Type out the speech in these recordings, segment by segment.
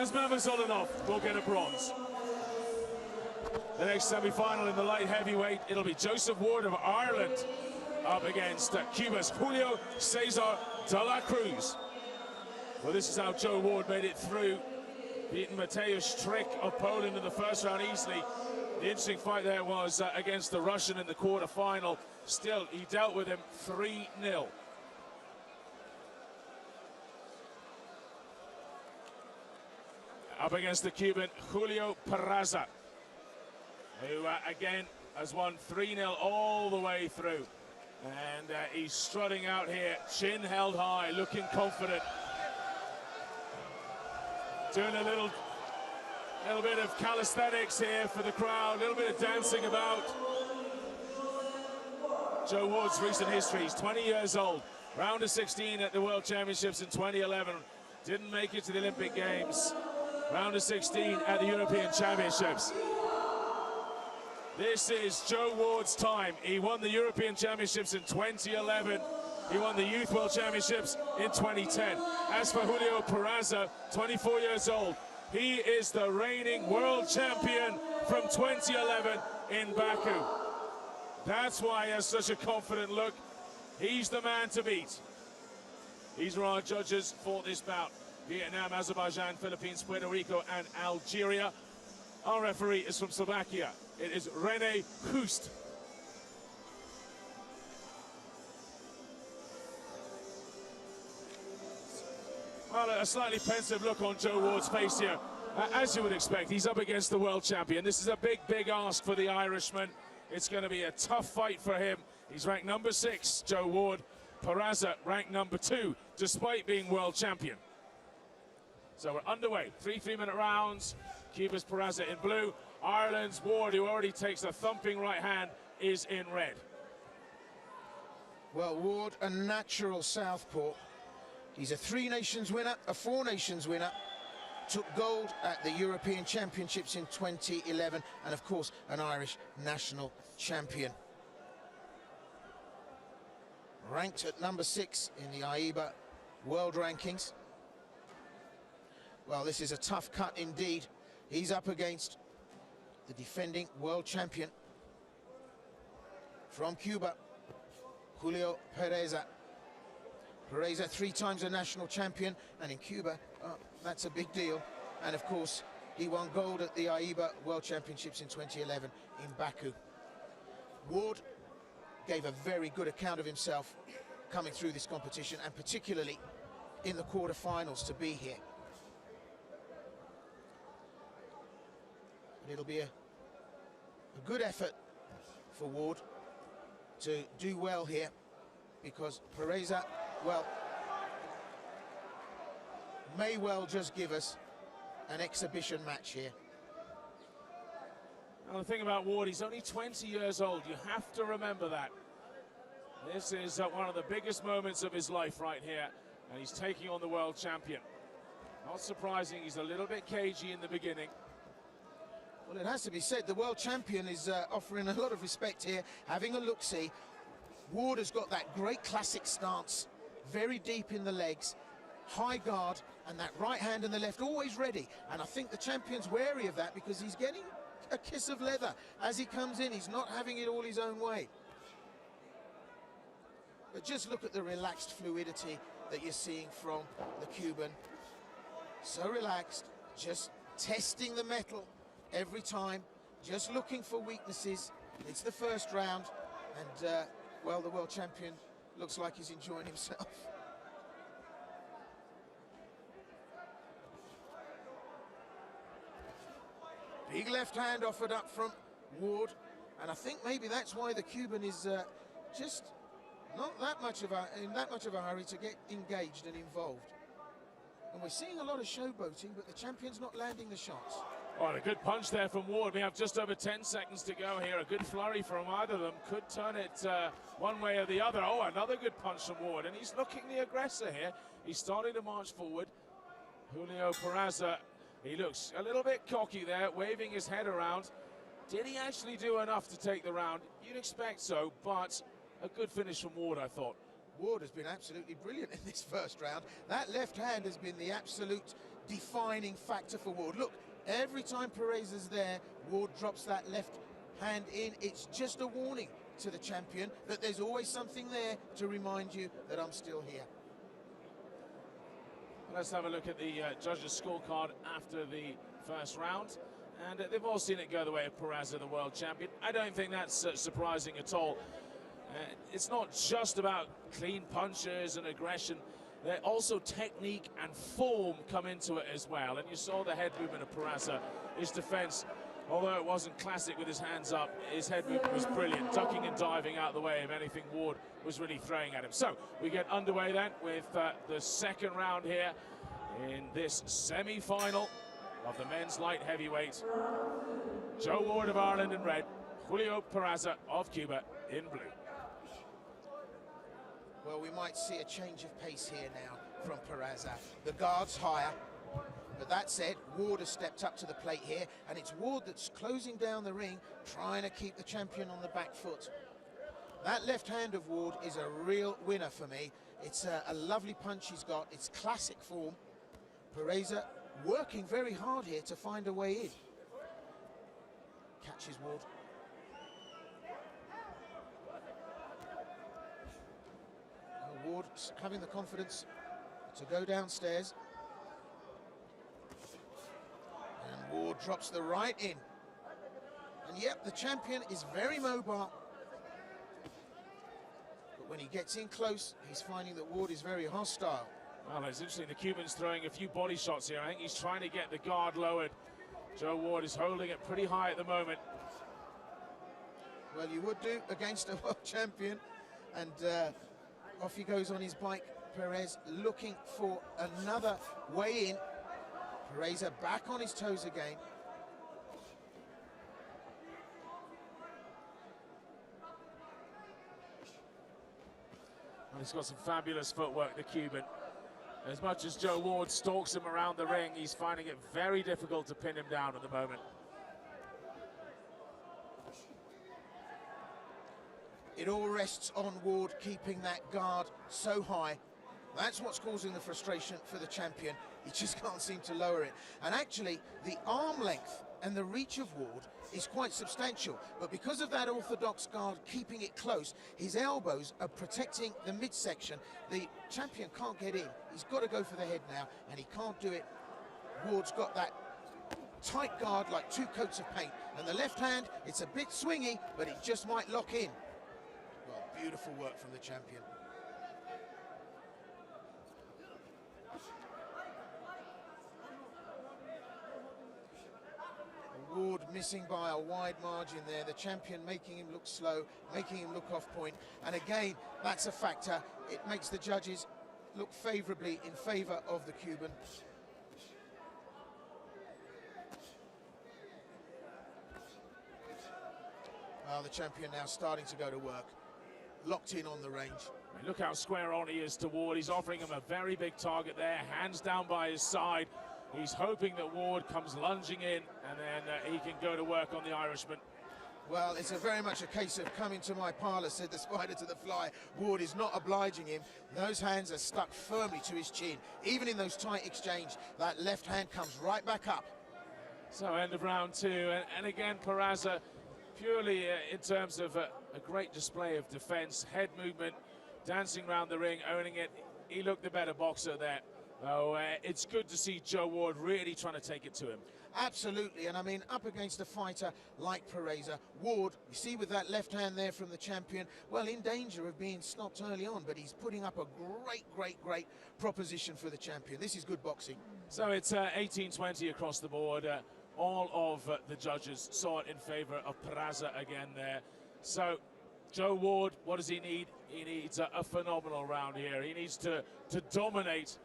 as Mamazolinov will get a bronze. The next semi-final in the light heavyweight, it'll be Joseph Ward of Ireland up against Cuba's Julio César de la Cruz. Well, this is how Joe Ward made it through, beating Mateusz Stryk of Poland in the first round easily. The interesting fight there was against the Russian in the quarter-final. Still, he dealt with him 3-0. Up against the Cuban, Julio Peraza, who again has won 3-0 all the way through. And he's strutting out here, chin held high, looking confident. Doing a little bit of calisthenics here for the crowd, a little bit of dancing about. Joe Ward's recent history, he's 20 years old, round of 16 at the World Championships in 2011, didn't make it to the Olympic Games, round of 16 at the European Championships. This is Joe Ward's time. He won the European Championships in 2011. He won the Youth World Championships in 2010. As for Julio Peraza, 24 years old, he is the reigning world champion from 2011 in Baku. That's why he has such a confident look. He's the man to beat. These are our judges for this bout. Vietnam, Azerbaijan, Philippines, Puerto Rico, and Algeria. Our referee is from Slovakia. It is René Hust. Well, a slightly pensive look on Joe Ward's face here. As you would expect, he's up against the world champion. This is a big, big ask for the Irishman. It's going to be a tough fight for him. He's ranked number 6, Joe Ward. Peraza ranked number 2, despite being world champion. So we're underway. 3 3-minute rounds. Cuba's Peraza in blue. Ireland's Ward, who already takes a thumping right hand, is in red. Well, Ward, a natural southpaw. He's a 3 Nations winner, a 4 Nations winner. Took gold at the European Championships in 2011, and of course, an Irish national champion. Ranked at number 6 in the AIBA world rankings. Well, this is a tough cut indeed. He's up against the defending world champion from Cuba, Julio Peraza. Peraza, 3 times a national champion, and in Cuba, that's a big deal. And of course, he won gold at the AIBA World Championships in 2011 in Baku. Ward gave a very good account of himself coming through this competition, and particularly in the quarterfinals to be here. But it'll be a good effort for Ward to do well here, because Peraza, well, may well just give us an exhibition match here. Well, the thing about Ward, he's only 20 years old. You have to remember that. This is one of the biggest moments of his life right here, and he's taking on the world champion. Not surprising, he's a little bit cagey in the beginning. Well, it has to be said, the world champion is offering a lot of respect here, having a look-see. Ward has got that great classic stance, very deep in the legs, high guard, and that right hand and the left always ready. And I think the champion's wary of that, because he's getting a kiss of leather as he comes in. He's not having it all his own way. But just look at the relaxed fluidity that you're seeing from the Cuban. So relaxed, just testing the metal every time, just looking for weaknesses. It's the first round, and well, the world champion looks like he's enjoying himself. Big left hand offered up from Ward, and I think maybe that's why the Cuban is just not in that much of a hurry to get engaged and involved. And we're seeing a lot of showboating, but the champion's not landing the shots. Oh, a good punch there from Ward. We have just over 10 seconds to go here. A good flurry from either of them could turn it one way or the other. Oh, another good punch from Ward, and he's looking the aggressor here. He's starting to march forward. Julio Peraza, he looks a little bit cocky there, waving his head around. Did he actually do enough to take the round? You'd expect so, but a good finish from Ward, I thought. Ward has been absolutely brilliant in this first round. That left hand has been the absolute defining factor for Ward. Look, every time Pereira's there, Ward drops that left hand in. It's just a warning to the champion that there's always something there to remind you that I'm still here. Let's have a look at the judges' scorecard after the first round. And they've all seen it go the way of Pereira, the world champion. I don't think that's surprising at all. It's not just about clean punches and aggression. Also technique and form come into it as well. And you saw the head movement of Pereira. His defense, although it wasn't classic with his hands up, his head movement was brilliant, ducking and diving out of the way of anything Ward was really throwing at him. So we get underway then with the second round here in this semi-final of the men's light heavyweight. Joe Ward of Ireland in red, Julio Pereira of Cuba in blue. Well, we might see a change of pace here now from Pereira. The guard's higher. But that said, Ward has stepped up to the plate here, and it's Ward that's closing down the ring, trying to keep the champion on the back foot. That left hand of Ward is a real winner for me. It's a lovely punch he's got. It's classic form. Pereira working very hard here to find a way in. Catches Ward. Ward having the confidence to go downstairs. And Ward drops the right in. And yep, the champion is very mobile. But when he gets in close, he's finding that Ward is very hostile. Well, it's interesting, the Cuban's throwing a few body shots here. I think he's trying to get the guard lowered. Joe Ward is holding it pretty high at the moment. Well, you would do against a world champion. And off he goes on his bike, Perez, looking for another way in. Pereira back on his toes again. Well, he's got some fabulous footwork, the Cuban. As much as Joe Ward stalks him around the ring, he's finding it very difficult to pin him down at the moment. It all rests on Ward keeping that guard so high. That's what's causing the frustration for the champion. He just can't seem to lower it. And actually, the arm length and the reach of Ward is quite substantial. But because of that orthodox guard keeping it close, his elbows are protecting the midsection. The champion can't get in. He's got to go for the head now, and he can't do it. Ward's got that tight guard like two coats of paint. And the left hand, it's a bit swingy, but it just might lock in. Well, beautiful work from the champion. Ward missing by a wide margin there. The champion making him look slow, making him look off point. And again, that's a factor. It makes the judges look favorably in favor of the Cuban. Well, the champion now starting to go to work. Locked in on the range. Look how square on he is to Ward. He's offering him a very big target there, hands down by his side. He's hoping that Ward comes lunging in, and then he can go to work on the Irishman. Well, it's very much a case of coming to my parlour, said the spider to the fly. Ward is not obliging him. Those hands are stuck firmly to his chin. Even in those tight exchange, that left hand comes right back up. So end of round two, and again, Pereira, purely in terms of a great display of defence, head movement, dancing around the ring, owning it. He looked the better boxer there. Oh, it's good to see Joe Ward really trying to take it to him. Absolutely, and I mean, up against a fighter like Pereira, Ward, you see with that left hand there from the champion, well, in danger of being stopped early on, but he's putting up a great proposition for the champion. This is good boxing. So it's 18-20 across the board. All of the judges saw it in favour of Pereira again there. So Joe Ward, what does he need? He needs a phenomenal round here. He needs to dominate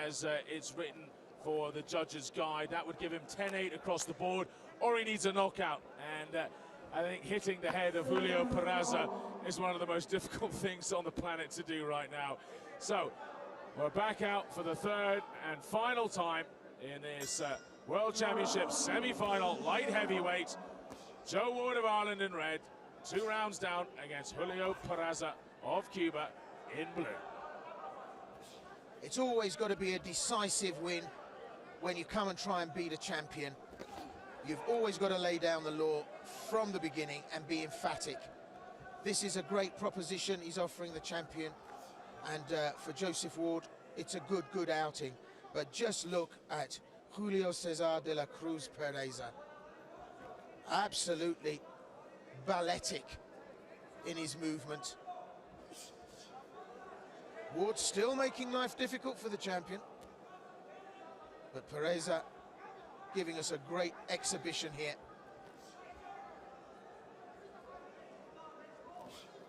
as it's written for the judges' guide. That would give him 10-8 across the board, or he needs a knockout. And I think hitting the head of Julio Pereira is one of the most difficult things on the planet to do right now. So we're back out for the third and final time in this World Championship semi-final light heavyweight. Joe Ward of Ireland in red, 2 rounds down against Julio Pereira of Cuba in blue. It's always got to be a decisive win. when you come and try and beat a champion, you've always got to lay down the law from the beginning and be emphatic. This is a great proposition he's offering the champion, and for Joseph Ward, it's a good outing. But just look at Julio César de la Cruz Pereza. Absolutely balletic in his movement. Ward still making life difficult for the champion, but Pereza giving us a great exhibition here.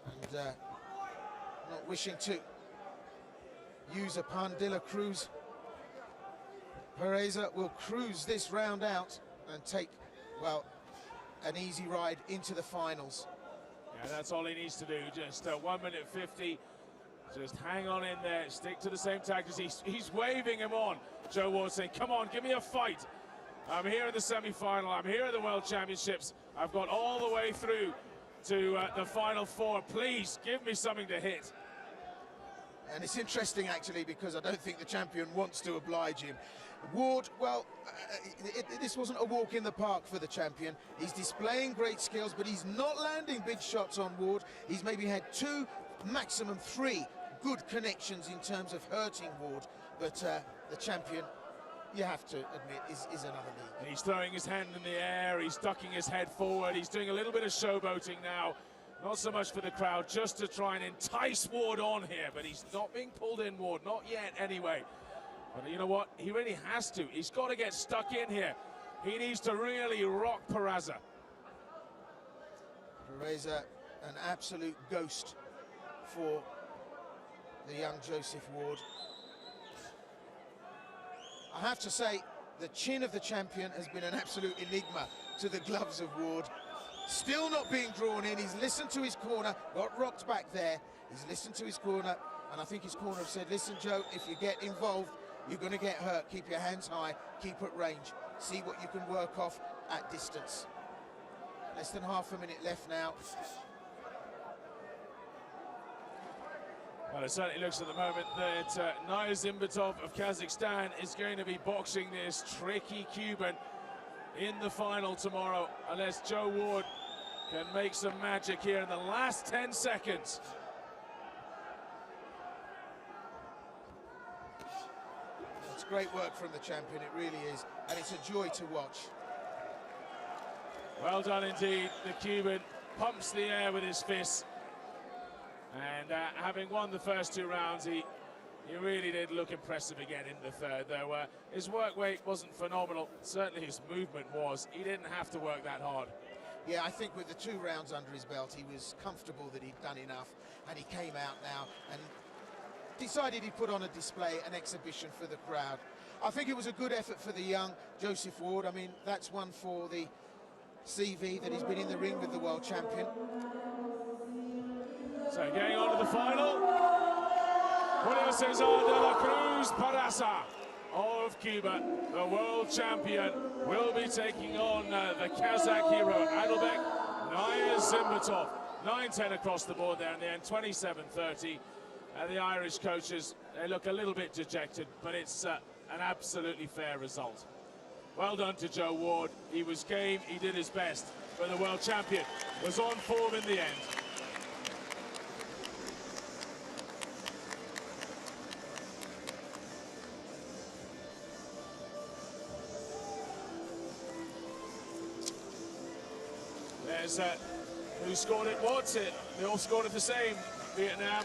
And not wishing to use a pun, de la Cruz Pereza will cruise this round out and take, well, an easy ride into the finals. Yeah, that's all he needs to do. Just 1 minute 50. Just hang on in there, stick to the same tactics. He's waving him on. Joe Ward saying, come on, give me a fight. I'm here in the semi-final, I'm here at the World Championships. I've got all the way through to the Final Four. Please, give me something to hit. And it's interesting, actually, because I don't think the champion wants to oblige him. Ward, well, this wasn't a walk in the park for the champion. He's displaying great skills, but he's not landing big shots on Ward. He's maybe had 2, maximum 3 good connections in terms of hurting Ward. But the champion, you have to admit, is another league. He's throwing his hand in the air, he's ducking his head forward, he's doing a little bit of showboating now. Not so much for the crowd, just to try and entice Ward on here, but he's not being pulled in, Ward, not yet anyway. But you know what, he really has to. He's got to get stuck in here. He needs to really rock Pereza. Pereza, an absolute ghost for the young Joseph Ward. I have to say, the chin of the champion has been an absolute enigma to the gloves of Ward. Still not being drawn in. He's listened to his corner, got rocked back there. He's listened to his corner, and I think his corner have said, listen, Joe, if you get involved, you're going to get hurt. Keep your hands high, keep at range. See what you can work off at distance. Less than half a minute left now. Well, it certainly looks at the moment that Naya Zimbatov of Kazakhstan is going to be boxing this tricky Cuban in the final tomorrow, unless Joe Ward can make some magic here in the last 10 seconds. It's great work from the champion, it really is, and it's a joy to watch. Well done indeed. The Cuban pumps the air with his fists. And having won the first 2 rounds, he really did look impressive again in the third, though his work rate wasn't phenomenal. Certainly his movement was. He didn't have to work that hard. Yeah, I think with the 2 rounds under his belt, he was comfortable that he'd done enough, and he came out now and decided he'd put on a display, an exhibition for the crowd. I think it was a good effort for the young Joseph Ward. I mean, that's one for the CV that he's been in the ring with the world champion. So getting on to the final, Julio César de la Cruz Pereza of Cuba, the world champion, will be taking on the Kazakh hero Adalbek Naya Zimbatov. 9-10 across the board there in the end, 27-30. The Irish coaches, they look a little bit dejected, but it's an absolutely fair result. Well done to Joe Ward. He was game, he did his best, but the world champion was on form in the end. There's who scored it, what's it? They all scored it the same. Vietnam